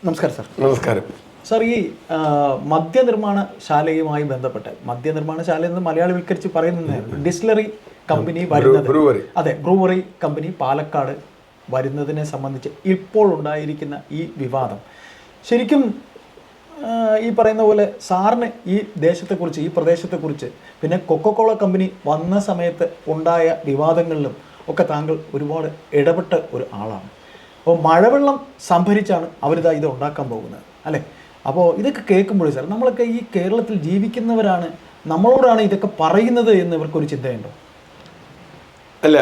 നമസ്കാരം സാർ. നമസ്കാരം സാർ, ഈ മദ്യനിർമ്മാണശാലയുമായി ബന്ധപ്പെട്ട് മദ്യനിർമ്മാണശാല എന്ന് മലയാളവൽക്കരിച്ച് പറയുന്നത് ഡിസ്റ്റിലറി കമ്പനി വരുന്നത്, അതെ, ബ്രൂവറി കമ്പനി പാലക്കാട് വരുന്നതിനെ സംബന്ധിച്ച് ഇപ്പോൾ ഉണ്ടായിരിക്കുന്ന ഈ വിവാദം ശരിക്കും ഈ പറയുന്ന പോലെ സാറിന് ഈ ദേശത്തെക്കുറിച്ച്, ഈ പ്രദേശത്തെക്കുറിച്ച്, പിന്നെ കൊക്കക്കോള കമ്പനി വന്ന സമയത്ത് ഉണ്ടായ വിവാദങ്ങളിലും ഒക്കെ താങ്കൾ ഒരുപാട് ഇടപെട്ട ഒരു ആളാണ്. അപ്പോൾ മഴവെള്ളം സംഭരിച്ചാണ് അവരിതാ ഇത് ഉണ്ടാക്കാൻ പോകുന്നത്, അല്ലേ? അപ്പോൾ ഇതൊക്കെ കേൾക്കുമ്പോഴേ സാർ, നമ്മളൊക്കെ ഈ കേരളത്തിൽ ജീവിക്കുന്നവരാണ്, നമ്മളോടാണ് ഇതൊക്കെ പറയുന്നത് എന്ന് ഇവർക്കൊരു ചിന്തയുണ്ടോ? അല്ല,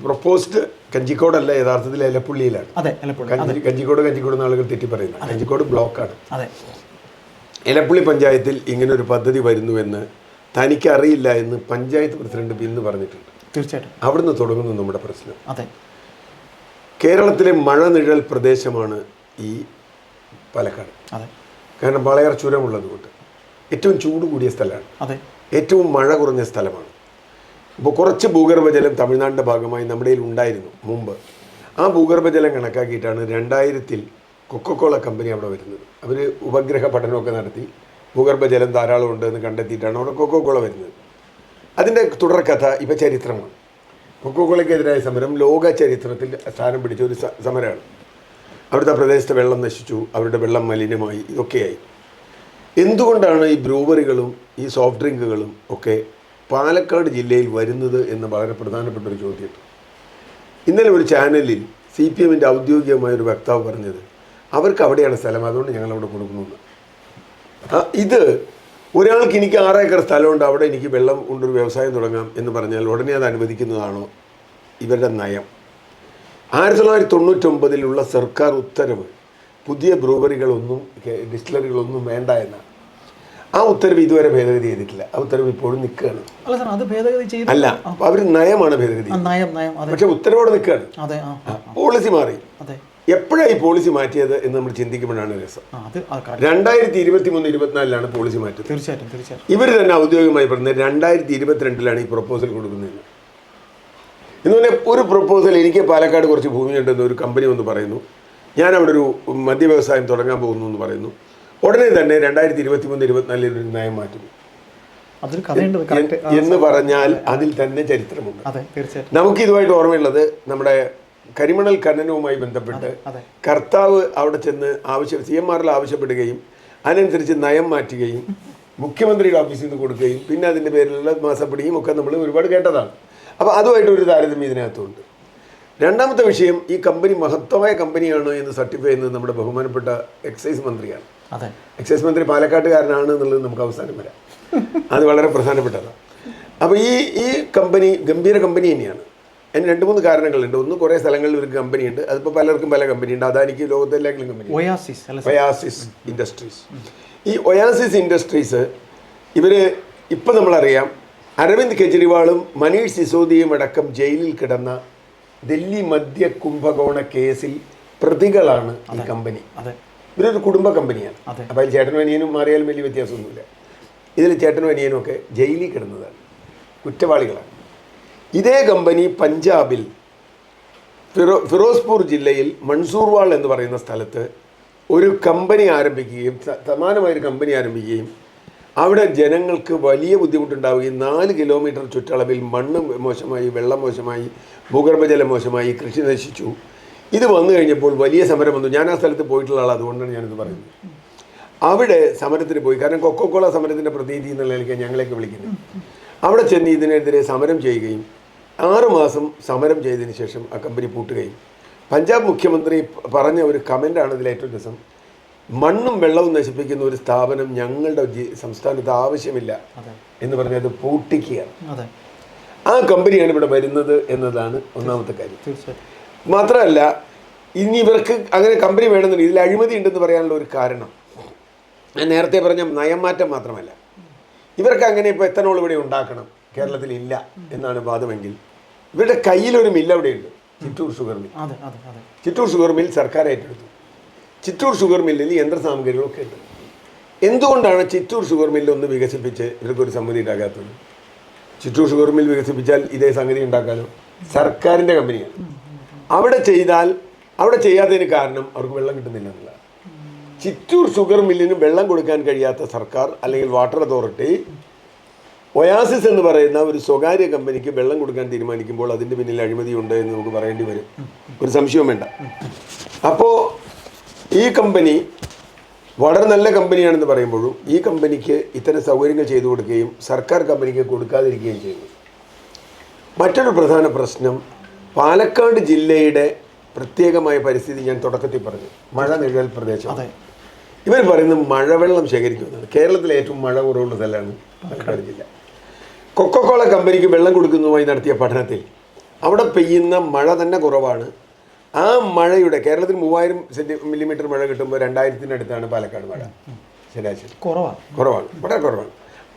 പ്രൊപ്പോസ്ഡ് കഞ്ചിക്കോടല്ല, യഥാർത്ഥത്തിൽ എലപ്പുള്ളിയിലാണ്. അതെ, കഞ്ചിക്കോട് ആളുകൾ തെറ്റി പറയുന്നത്. കഞ്ചിക്കോട് ബ്ലോക്കാണ്. എലപ്പുള്ളി പഞ്ചായത്തിൽ ഇങ്ങനെ ഒരു പദ്ധതി വരുന്നുവെന്ന് തനിക്കറിയില്ല എന്ന് പഞ്ചായത്ത് പ്രസിഡന്റ് ഇന്ന് പറഞ്ഞിട്ടുണ്ട്. തീർച്ചയായിട്ടും അവിടുന്ന് തുടങ്ങുന്നു നമ്മുടെ പ്രശ്നം. അതെ, കേരളത്തിലെ മഴനിഴൽ പ്രദേശമാണ് ഈ പാലക്കാട്. അതെ, കാരണം വളയർ ചുരമുള്ളതുകൊണ്ട് ഏറ്റവും ചൂട് കൂടിയ സ്ഥലമാണ്. അതെ, ഏറ്റവും മഴ കുറഞ്ഞ സ്ഥലമാണ്. ഇപ്പോൾ കുറച്ച് ഭൂഗർഭജലം തമിഴ്നാടിൻ്റെ ഭാഗമായി നമ്മുടെ കയ്യിൽ ഉണ്ടായിരുന്നു മുമ്പ്. ആ ഭൂഗർഭജലം കണക്കാക്കിയിട്ടാണ് 2000 കൊക്കക്കോള കമ്പനി അവിടെ വരുന്നത്. അവർ ഉപഗ്രഹ പഠനമൊക്കെ നടത്തി ഭൂഗർഭജലം ധാരാളം ഉണ്ട് എന്ന് കണ്ടെത്തിയിട്ടാണ് അവിടെ കൊക്കക്കോള വരുന്നത്. അതിൻ്റെ തുടർക്കഥ ഇപ്പോൾ ചരിത്രമാണ്. കൊക്കക്കോളയ്ക്കെതിരായ സമരം ലോക ചരിത്രത്തിൽ സ്ഥാനം പിടിച്ച ഒരു സമരമാണ്. അവിടുത്തെ പ്രദേശത്തെ വെള്ളം നശിച്ചു, അവരുടെ വെള്ളം മലിനമായി, ഇതൊക്കെയായി. എന്തുകൊണ്ടാണ് ഈ ബ്രൂവറികളും ഈ സോഫ്റ്റ് ഡ്രിങ്കുകളും ഒക്കെ പാലക്കാട് ജില്ലയിൽ വരുന്നത് എന്ന് വളരെ പ്രധാനപ്പെട്ട ഒരു ചോദ്യം. ഇന്നലെ ഒരു ചാനലിൽ CPMൻ്റെ ഔദ്യോഗികമായൊരു വക്താവ് പറഞ്ഞത് അവർക്ക് അവിടെയാണ് സ്ഥലം, അതുകൊണ്ട് ഞങ്ങളവിടെ കൊടുക്കുന്നു. ഇത് ഒരാൾക്ക് എനിക്ക് 6 ഏക്കർ സ്ഥലമുണ്ട്, അവിടെ എനിക്ക് വെള്ളം കൊണ്ടൊരു വ്യവസായം തുടങ്ങാം എന്ന് പറഞ്ഞാൽ ഉടനെ അത് അനുവദിക്കുന്നതാണോ ഇവരുടെ നയം? 1999 സർക്കാർ ഉത്തരവ് പുതിയ ബ്രൂവറികളൊന്നും ഡിസ്റ്റിലറികളൊന്നും വേണ്ട എന്നാണ്. ആ ഉത്തരവ് ഇതുവരെ ഭേദഗതി ചെയ്തിട്ടില്ല. ആ ഉത്തരവ് ഇപ്പോഴും നിൽക്കുകയാണ്. അല്ല, അവർ നയമാണ് ഭേദഗതി, പക്ഷെ ഉത്തരവോടെ നിൽക്കുകയാണ്. പോളിസി മാറി. എപ്പോഴാണ് ഈ പോളിസി മാറ്റിയത് എന്ന് നമ്മൾ ചിന്തിക്കുമ്പോഴാണ് രസം. 2023-24 പോളിസി മാറ്റിയത്. തീർച്ചയായിട്ടും ഇവർ തന്നെ ഔദ്യോഗികമായി പറഞ്ഞത് 2022 ഈ പ്രൊപ്പോസൽ കൊടുക്കുന്നത്. എന്ന് പറഞ്ഞാൽ ഒരു പ്രൊപ്പോസൽ, എനിക്ക് പാലക്കാട് കുറച്ച് ഭൂമിയുണ്ടെന്ന് ഒരു കമ്പനി വന്ന് പറയുന്നു, ഞാൻ അവിടെ ഒരു മദ്യവ്യവസായം തുടങ്ങാൻ പോകുന്നു എന്ന് പറയുന്നു. ഉടനെ തന്നെ 2023-24 ഒരു നയം മാറ്റുന്നു എന്ന് പറഞ്ഞാൽ അതിൽ തന്നെ ചരിത്രമുണ്ട്. നമുക്കിതുമായിട്ട് ഓർമ്മയുള്ളത് നമ്മുടെ കരിമണൽ ഖനനവുമായി ബന്ധപ്പെട്ട് കർത്താവ് അവിടെ ചെന്ന് CMRൽ ആവശ്യപ്പെടുകയും അതിനനുസരിച്ച് നയം മാറ്റുകയും മുഖ്യമന്ത്രിയുടെ ഓഫീസിൽ നിന്ന് കൊടുക്കുകയും പിന്നെ അതിൻ്റെ പേരിലുള്ള മാസപ്പടിയും ഒക്കെ നമ്മൾ ഒരുപാട് കേട്ടതാണ്. അപ്പോൾ അതുമായിട്ട് ഒരു താരതമ്യം ഇതിനകത്തുണ്ട്. രണ്ടാമത്തെ വിഷയം, ഈ കമ്പനി മഹത്വമായ കമ്പനിയാണ് എന്ന് സർട്ടിഫൈ ചെയ്യുന്നത് നമ്മുടെ ബഹുമാനപ്പെട്ട എക്സൈസ് മന്ത്രിയാണ്. എക്സൈസ് മന്ത്രി പാലക്കാട്ടുകാരനാണ് എന്നുള്ളത് നമുക്ക് അവസാനം വരാം. അത് വളരെ പ്രധാനപ്പെട്ടതാണ്. അപ്പോൾ ഈ കമ്പനി ഗംഭീര കമ്പനി തന്നെയാണ്. അതിന് 2-3 കാരണങ്ങളുണ്ട്. ഒന്ന്, കുറേ സ്ഥലങ്ങളിൽ ഒരു കമ്പനിയുണ്ട്, അതിപ്പോൾ പലർക്കും പല കമ്പനിയുണ്ട്. അദാനിക്ക് ലോകത്തെല്ലാങ്കിലും കമ്പനി. Oasis industries. ഈ ഒയാസിസ് ഇൻഡസ്ട്രീസ് ഇവർ ഇപ്പം നമ്മളറിയാം, അരവിന്ദ് കെജ്രിവാളും മനീഷ് സിസോദിയും അടക്കം ജയിലിൽ കിടന്ന ഡൽഹി മദ്യ കുംഭകോണ കേസിൽ പ്രതികളാണ് ഈ കമ്പനി. ഇവരൊരു കുടുംബ കമ്പനിയാണ്. അപ്പോൾ അതിൽ ചേട്ടനും അനിയനും മാറിയാലും വലിയ വ്യത്യാസമൊന്നുമില്ല. ഇതിൽ ചേട്ടനും അനിയനും ഒക്കെ ജയിലിൽ കിടന്നതാണ്, കുറ്റവാളികളാണ്. ഇതേ കമ്പനി പഞ്ചാബിൽ ഫിറോസ്പൂർ ജില്ലയിൽ മൻസൂർവാൾ എന്ന് പറയുന്ന സ്ഥലത്ത് ഒരു കമ്പനി ആരംഭിക്കുകയും സമാനമായൊരു കമ്പനി ആരംഭിക്കുകയും അവിടെ ജനങ്ങൾക്ക് വലിയ ബുദ്ധിമുട്ടുണ്ടാവുകയും 4 കിലോമീറ്റർ ചുറ്റളവിൽ മണ്ണ് മോശമായി, വെള്ളം മോശമായി, ഭൂഗർഭജലം മോശമായി, കൃഷി നശിച്ചു. ഇത് വന്നു കഴിഞ്ഞപ്പോൾ വലിയ സമരം വന്നു. ഞാൻ ആ സ്ഥലത്ത് പോയിട്ടുള്ള ആൾ, അതുകൊണ്ടാണ് ഞാനിത് പറയുന്നത്. അവിടെ സമരത്തിന് പോയി. കാരണം കൊക്കക്കോള സമരത്തിൻ്റെ പ്രതിനിധി എന്നുള്ള നിലയ്ക്ക് ഞങ്ങളെയൊക്കെ വിളിക്കുന്നത്. അവിടെ ചെന്ന് ഇതിനെതിരെ സമരം ചെയ്യുകയും 6 മാസം സമരം ചെയ്തതിന് ശേഷം ആ കമ്പനി പൂട്ടുകയും പഞ്ചാബ് മുഖ്യമന്ത്രി പറഞ്ഞ ഒരു കമൻ്റാണ് ഇതിൽ ഏറ്റവും രസം. മണ്ണും വെള്ളവും നശിപ്പിക്കുന്ന ഒരു സ്ഥാപനം ഞങ്ങളുടെ സംസ്ഥാനത്ത് ആവശ്യമില്ല എന്ന് പറഞ്ഞത് പൂട്ടിക്കുകയാണ്. ആ കമ്പനിയാണ് ഇവിടെ വരുന്നത് എന്നതാണ് ഒന്നാമത്തെ കാര്യം. മാത്രമല്ല, ഇനി ഇവർക്ക് അങ്ങനെ കമ്പനി വേണമെന്നുണ്ട്, ഇതിൽ അഴിമതി ഉണ്ടെന്ന് പറയാനുള്ള ഒരു കാരണം ഞാൻ നേരത്തെ പറഞ്ഞ നയംമാറ്റം മാത്രമല്ല, ഇവർക്ക് അങ്ങനെ ഇപ്പോൾ എത്തനോൾ ഇവിടെ ഉണ്ടാക്കണം, കേരളത്തിൽ ഇല്ല എന്നാണ് വാദമെങ്കിൽ ഇവരുടെ കയ്യിലൊരു മില്ല് അവിടെയുണ്ട്, Chittur sugar mill. Chittur sugar mill സർക്കാർ ഏറ്റെടുത്തു. ചിറ്റൂർ ഷുഗർ മില്ലിൽ യന്ത്രസാമഗ്രികളൊക്കെ ഉണ്ട്. എന്തുകൊണ്ടാണ് ചിറ്റൂർ ഷുഗർ മില്ല് ഒന്ന് വികസിപ്പിച്ച് ഇവർക്കൊരു സമ്മതി ഉണ്ടാകാത്തത്? ചിറ്റൂർ ഷുഗർ മിൽ വികസിപ്പിച്ചാൽ ഇതേ സംഗതി ഉണ്ടാക്കാനോ? സർക്കാരിൻ്റെ കമ്പനിയാണ്. അവിടെ ചെയ്താൽ അവിടെ ചെയ്യാത്തതിന് കാരണം അവർക്ക് വെള്ളം കിട്ടുന്നില്ല എന്നുള്ളതാണ്. ചിറ്റൂർ ഷുഗർ മില്ലിന് വെള്ളം കൊടുക്കാൻ കഴിയാത്ത സർക്കാർ അല്ലെങ്കിൽ വാട്ടർ അതോറിറ്റി ഒയാസിസ് എന്ന് പറയുന്ന ഒരു സ്വകാര്യ കമ്പനിക്ക് വെള്ളം കൊടുക്കാൻ തീരുമാനിക്കുമ്പോൾ അതിൻ്റെ പിന്നിൽ അഴിമതിയുണ്ട് എന്ന് നമുക്ക് പറയേണ്ടി വരും, ഒരു സംശയവും വേണ്ട. അപ്പോൾ ഈ കമ്പനി വളരെ നല്ല കമ്പനിയാണെന്ന് പറയുമ്പോഴും ഈ കമ്പനിക്ക് ഇത്തരം സൗകര്യങ്ങൾ ചെയ്തു കൊടുക്കുകയും സർക്കാർ കമ്പനിക്ക് കൊടുക്കാതിരിക്കുകയും ചെയ്യുന്നു. മറ്റൊരു പ്രധാന പ്രശ്നം പാലക്കാട് ജില്ലയുടെ പ്രത്യേകമായ പരിസ്ഥിതി ഞാൻ തുടക്കത്തിൽ പറഞ്ഞു, മഴ നിഴൽ പ്രദേശം. ഇവർ പറയുന്നത് മഴവെള്ളം ശേഖരിക്കുമെന്നാണ്. കേരളത്തിലെ ഏറ്റവും മഴ കുറവുള്ള സ്ഥലമാണ് പാലക്കാട് ജില്ല. കൊക്കോകോള കമ്പനിക്ക് വെള്ളം കൊടുക്കുന്നതുമായി നടത്തിയ പഠനത്തിൽ അവിടെ പെയ്യുന്ന മഴ തന്നെ കുറവാണ്. ആ മഴയുടെ കേരളത്തിൽ 3000 മില്ലിമീറ്റർ മഴ കിട്ടുമ്പോൾ 2000-അടുത്താണ് പാലക്കാട് മഴ ശരാശരി. കുറവാണ്, വളരെ കുറവാണ്.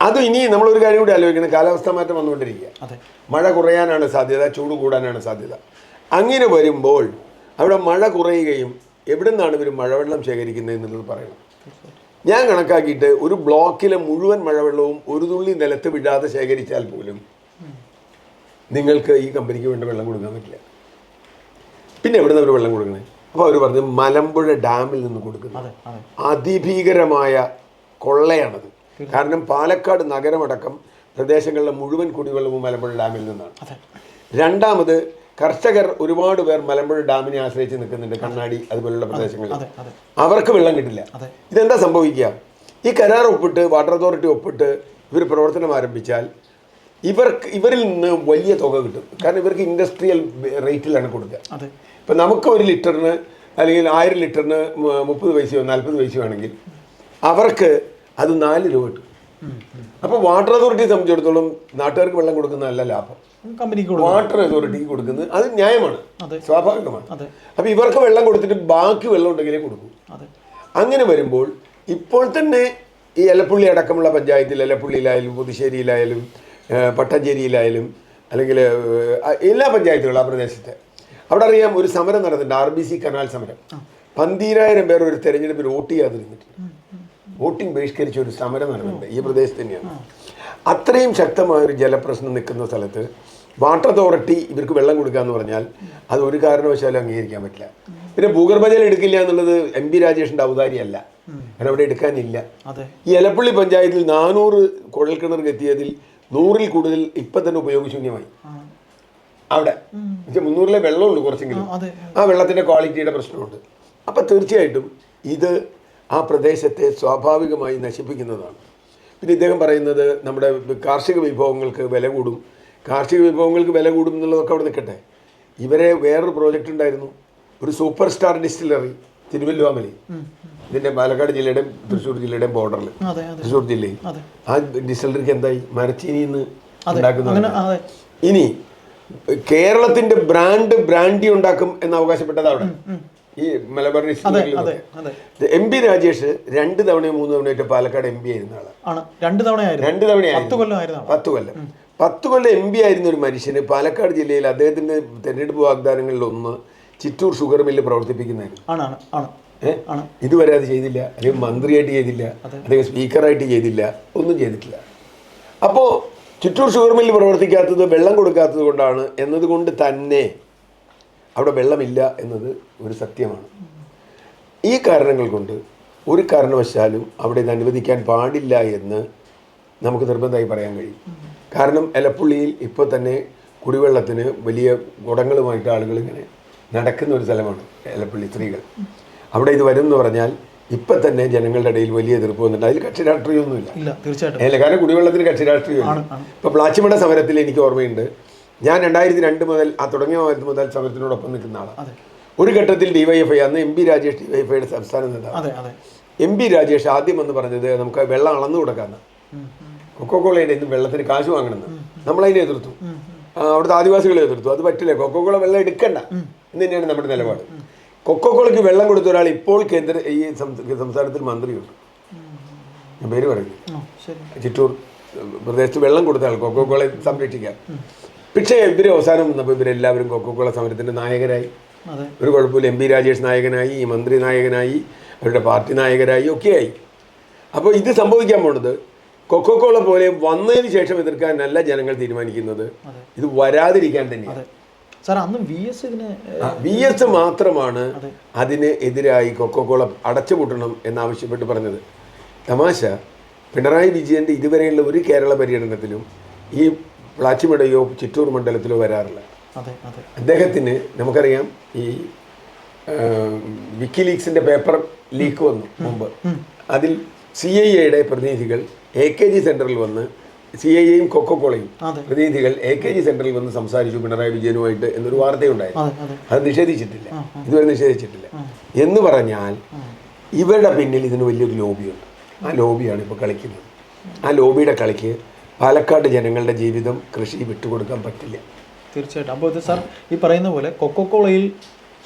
അത് ഇനി നമ്മളൊരു കാര്യം കൂടി ആലോചിക്കണം, കാലാവസ്ഥാ മാറ്റം വന്നുകൊണ്ടിരിക്കുക. മഴ കുറയാനാണ് സാധ്യത, ചൂട് കൂടാനാണ് സാധ്യത. അങ്ങനെ വരുമ്പോൾ അവിടെ മഴ കുറയുകയും എവിടെ നിന്നാണ് ഇവർ മഴവെള്ളം ശേഖരിക്കുന്നത് എന്നുള്ളത് പറയണം. ഞാൻ കണക്കാക്കിയിട്ട് ഒരു ബ്ലോക്കിലെ മുഴുവൻ മഴവെള്ളവും ഒരു തുള്ളി നിലത്ത് വിടാതെ ശേഖരിച്ചാൽ പോലും നിങ്ങൾക്ക് ഈ കമ്പനിക്ക് വേണ്ട വെള്ളം കൊടുക്കാൻ പറ്റില്ല. പിന്നെ എവിടെ നിന്ന് അവർ വെള്ളം കൊടുക്കണേ? അപ്പോൾ അവർ പറഞ്ഞു മലമ്പുഴ ഡാമിൽ നിന്ന് കൊടുക്കുന്നത് അതിഭീകരമായ കൊള്ളയാണത്. കാരണം പാലക്കാട് നഗരമടക്കം പ്രദേശങ്ങളിലെ മുഴുവൻ കുടിവെള്ളവും മലമ്പുഴ ഡാമിൽ നിന്നാണ്. രണ്ടാമത് കർഷകർ ഒരുപാട് പേർ മലമ്പുഴ ഡാമിനെ ആശ്രയിച്ച് നിൽക്കുന്നുണ്ട്, കണ്ണാടി അതുപോലുള്ള പ്രദേശങ്ങളിൽ. അവർക്ക് വെള്ളം കിട്ടില്ല. ഇതെന്താ സംഭവിക്കുക? ഈ കരാർ ഒപ്പിട്ട് വാട്ടർ അതോറിറ്റി ഒപ്പിട്ട് ഇവർ പ്രവർത്തനം ആരംഭിച്ചാൽ ഇവരിൽ നിന്ന് വലിയ തുക കിട്ടും. കാരണം ഇവർക്ക് ഇൻഡസ്ട്രിയൽ റേറ്റിലാണ് കൊടുക്കുക. ഇപ്പം നമുക്ക് 1 ലിറ്ററിന് അല്ലെങ്കിൽ 1000 ലിറ്ററിന് 30 പൈസയോ 40 പൈസയോ ആണെങ്കിൽ അവർക്ക് അത് 4 രൂപ കിട്ടും. അപ്പോൾ വാട്ടർ അതോറിറ്റിയെ സംബന്ധിച്ചിടത്തോളം നാട്ടുകാർക്ക് വെള്ളം കൊടുക്കുന്നതല്ല ലാഭം, വാട്ടർ അതോറിറ്റിക്ക് കൊടുക്കുന്നത് അത് ന്യായമാണ്, സ്വാഭാവികമാണ്. അപ്പോൾ ഇവർക്ക് വെള്ളം കൊടുത്തിട്ട് ബാക്കി വെള്ളം ഉണ്ടെങ്കിലേ കൊടുക്കൂ. അങ്ങനെ വരുമ്പോൾ ഇപ്പോൾ തന്നെ ഈ എലപ്പുള്ളി അടക്കമുള്ള പഞ്ചായത്തിൽ, എലപ്പുള്ളിയിലായാലും പുതുശ്ശേരിയിലായാലും പട്ടാഞ്ചേരിയിലായാലും അല്ലെങ്കിൽ എല്ലാ പഞ്ചായത്തുകളും ആ പ്രദേശത്ത് അവിടെ അറിയാം ഒരു സമരം നടന്നിട്ടുണ്ട്, RBC കനാൽ സമരം. 12000 പേർ ഒരു തെരഞ്ഞെടുപ്പിൽ വോട്ട് ചെയ്യാതിരുന്നിട്ടുണ്ട്. വോട്ടിംഗ് ബഹിഷ്കരിച്ച ഒരു സമരം നടന്നിട്ടുണ്ട് ഈ പ്രദേശത്ത് തന്നെയാണ്. അത്രയും ശക്തമായൊരു ജലപ്രശ്നം നിൽക്കുന്ന സ്ഥലത്ത് വാട്ടർ അതോറിറ്റി ഇവർക്ക് വെള്ളം കൊടുക്കുക എന്ന് പറഞ്ഞാൽ അത് ഒരു കാരണവശാലും അംഗീകരിക്കാൻ പറ്റില്ല. പിന്നെ ഭൂഗർഭജലം എടുക്കില്ല എന്നുള്ളത് MP രാജേഷിൻ്റെ ഔദാര്യമല്ല, കാരണം അവിടെ എടുക്കാനില്ല. ഈ എലപ്പള്ളി പഞ്ചായത്തിൽ 400 കുഴൽക്കിണർ എത്തിയതിൽ 100-ൽ കൂടുതൽ ഇപ്പം തന്നെ ഉപയോഗശൂന്യമായി. അവിടെ 300-ലെ വെള്ളമുണ്ട് കുറച്ചെങ്കിലും, ആ വെള്ളത്തിൻ്റെ ക്വാളിറ്റിയുടെ പ്രശ്നമുണ്ട്. അപ്പം തീർച്ചയായിട്ടും ഇത് ആ പ്രദേശത്തെ സ്വാഭാവികമായി നശിപ്പിക്കുന്നതാണ്. പിന്നെ ഇദ്ദേഹം പറയുന്നത് നമ്മുടെ കാർഷിക വിഭവങ്ങൾക്ക് വില കൂടും, കാർഷിക വിഭവങ്ങൾക്ക് വില കൂടും എന്നുള്ളതൊക്കെ അവിടെ നിൽക്കട്ടെ. ഇവരെ വേറൊരു പ്രോജക്റ്റ് ഉണ്ടായിരുന്നു, ഒരു സൂപ്പർ സ്റ്റാർ ഡിസ്റ്റിലറി തിരുവല്ലുവാമലി, ഇതിൻ്റെ പാലക്കാട് ജില്ലയുടെയും തൃശ്ശൂർ ജില്ലയുടെയും ബോർഡറിൽ, തൃശ്ശൂർ ജില്ലയിൽ. ആ ഡിസ്റ്റിലറിക്ക് എന്തായി? മരച്ചീനിയിൽ നിന്ന് ഉണ്ടാക്കുന്ന. ഇനി കേരളത്തിൻ്റെ ബ്രാൻഡി ഉണ്ടാക്കും എന്ന് അവകാശപ്പെട്ടത് അവിടെ ഈ മലബാർ ഡിസ്റ്റിലറിയിൽ. MP രാജേഷ് 2 തവണയോ 3 തവണയായിട്ട് പാലക്കാട് MP ആയിരുന്ന ആളാണ്. 2 തവണയായിരുന്നു. 10 കൊല്ലം MP ആയിരുന്ന ഒരു മനുഷ്യന് പാലക്കാട് ജില്ലയിൽ അദ്ദേഹത്തിൻ്റെ തെരഞ്ഞെടുപ്പ് വാഗ്ദാനങ്ങളിലൊന്ന് ചിറ്റൂർ ഷുഗർ മില്ല് പ്രവർത്തിപ്പിക്കുന്നതായിരുന്നു. ഇതുവരെ അത് ചെയ്തില്ല. അദ്ദേഹം മന്ത്രിയായിട്ട് ചെയ്തില്ല, അദ്ദേഹം സ്പീക്കറായിട്ട് ചെയ്തില്ല, ഒന്നും ചെയ്തിട്ടില്ല. അപ്പോൾ ചിറ്റൂർ ഷുഗർ മില്ല് പ്രവർത്തിക്കാത്തത് വെള്ളം കൊടുക്കാത്തത് കൊണ്ടാണ് എന്നതുകൊണ്ട് തന്നെ അവിടെ വെള്ളമില്ല എന്നത് ഒരു സത്യമാണ്. ഈ കാരണങ്ങൾ കൊണ്ട് ഒരു കാരണവശാലും അവിടെ ഇത് അനുവദിക്കാൻ പാടില്ല എന്ന് നമുക്ക് നിർബന്ധമായി പറയാൻ കഴിയും. കാരണം എലപ്പുള്ളിയിൽ ഇപ്പോൾ തന്നെ കുടിവെള്ളത്തിന് വലിയ കുടങ്ങളുമായിട്ട് ആളുകൾ ഇങ്ങനെ നടക്കുന്ന ഒരു സ്ഥലമാണ് എലപ്പുള്ളി സ്ത്രീകൾ. അവിടെ ഇത് വരും എന്ന് പറഞ്ഞാൽ ഇപ്പം തന്നെ ജനങ്ങളുടെ ഇടയിൽ വലിയ എതിർപ്പ് വന്നിട്ടുണ്ട്. അതിൽ കക്ഷി രാഷ്ട്രീയമൊന്നുമില്ല, തീർച്ചയായിട്ടും. കാരണം കുടിവെള്ളത്തിന് കക്ഷി രാഷ്ട്രീയമില്ല. ഇപ്പോൾ പ്ലാച്ചിമട സമരത്തിൽ എനിക്ക് ഓർമ്മയുണ്ട്, ഞാൻ 2002 മുതൽ തുടങ്ങിയ മുതൽ സമരത്തിനോടൊപ്പം നിൽക്കുന്ന ആളാണ്. ഒരു ഘട്ടത്തിൽ DYFI, അന്ന് MP രാജേഷ് DYFIയുടെ സംസ്ഥാന നേതാവ്, MP രാജേഷ് ആദ്യം എന്ന് പറഞ്ഞത് നമുക്ക് വെള്ളം അളന്നു കൊടുക്കാമെന്ന്, കൊക്കോകോളയുടെ ഇന്ന് വെള്ളത്തിന് കാശ് വാങ്ങണമെന്ന്. നമ്മളതിനെ എതിർത്തു, അവിടുത്തെ ആദിവാസികളെ എതിർത്തു. അത് പറ്റില്ല, കൊക്കോകോള വെള്ളം എടുക്കണ്ട എന്ന് തന്നെയാണ് നമ്മുടെ നിലപാട്. കൊക്കോകോളയ്ക്ക് വെള്ളം കൊടുത്ത ഒരാൾ ഇപ്പോൾ ഈ സംസ്ഥാനത്തിൽ മന്ത്രിയുണ്ട്, ഞാൻ പേര് പറയുന്നു, ചിറ്റൂർ പ്രദേശത്ത് വെള്ളം കൊടുത്ത ആൾ, കൊക്കോകോളയെ സംരക്ഷിക്കാൻ. പക്ഷേ ഇവർ അവസാനം വന്നപ്പോൾ ഇവരെല്ലാവരും കൊക്കോകോള സമരത്തിൻ്റെ നായകരായി. ഒരു കുഴപ്പമില്ല, MP രാജേഷ് നായകനായി, ഈ മന്ത്രി നായകനായി, അവരുടെ പാർട്ടി നായകരായി ഒക്കെയായി. അപ്പോൾ ഇത് സംഭവിക്കാൻ പോണത് കൊക്കോകോള പോലെ വന്നതിന് ശേഷം എതിർക്കാനല്ല ജനങ്ങൾ തീരുമാനിക്കുന്നത്, ഇത് വരാതിരിക്കാൻ തന്നെയാണ്. സാർ അന്ന് VS ഇതിന് VS മാത്രമാണ് അതിന് എതിരായി കൊക്കോകോള അടച്ചുപൂട്ടണം എന്നാവശ്യപ്പെട്ട് പറഞ്ഞത്. തമാശ, പിണറായി വിജയൻ്റെ ഇതുവരെയുള്ള ഒരു കേരള പര്യടനത്തിലും ഈ പ്ലാച്ചിമടയോ ചിറ്റൂർ മണ്ഡലത്തിലോ വരാറില്ല. അദ്ദേഹത്തിന് നമുക്കറിയാം ഈ വിക്കിലീക്സിൻ്റെ പേപ്പർ ലീക്ക് വന്നു മുമ്പ്. അതിൽ CIAയുടെ പ്രതിനിധികൾ AKG സെൻറ്ററിൽ വന്ന്, CIAയും കൊക്കോകോളയും പ്രതിനിധികൾ AKG സെൻറ്ററിൽ വന്ന് സംസാരിച്ചു പിണറായി വിജയനുമായിട്ട് എന്നൊരു വാർത്തയുണ്ടായിരുന്നു. അത് നിഷേധിച്ചിട്ടില്ല, ഇതുവരെ നിഷേധിച്ചിട്ടില്ല. എന്ന് പറഞ്ഞാൽ ഇവരുടെ പിന്നിൽ ഇതിന് വലിയൊരു ലോബിയുണ്ട്. ആ ലോബിയാണ് ഇപ്പോൾ കളിക്കുന്നത്. ആ ലോബിയുടെ കളിക്ക് പാലക്കാട് ജനങ്ങളുടെ ജീവിതം, കൃഷി വിട്ടുകൊടുക്കാൻ പറ്റില്ല. തീർച്ചയായിട്ടും. അപ്പോൾ ഇത് സാർ ഈ പറയുന്ന പോലെ കൊക്കോകോളയിൽ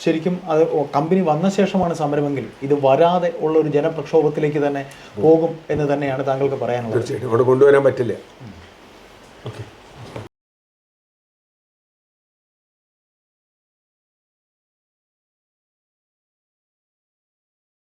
ശരിക്കും അത് കമ്പനി വന്ന ശേഷമാണ് സമരമെങ്കിൽ ഇത് വരാതെ ഉള്ള ഒരു ജനപ്രക്ഷോഭത്തിലേക്ക് തന്നെ പോകും എന്ന് തന്നെയാണ് താങ്കൾക്ക് പറയാനുള്ളത്. തീർച്ചയായിട്ടും അവിടെ കൊണ്ടുവരാൻ പറ്റില്ല.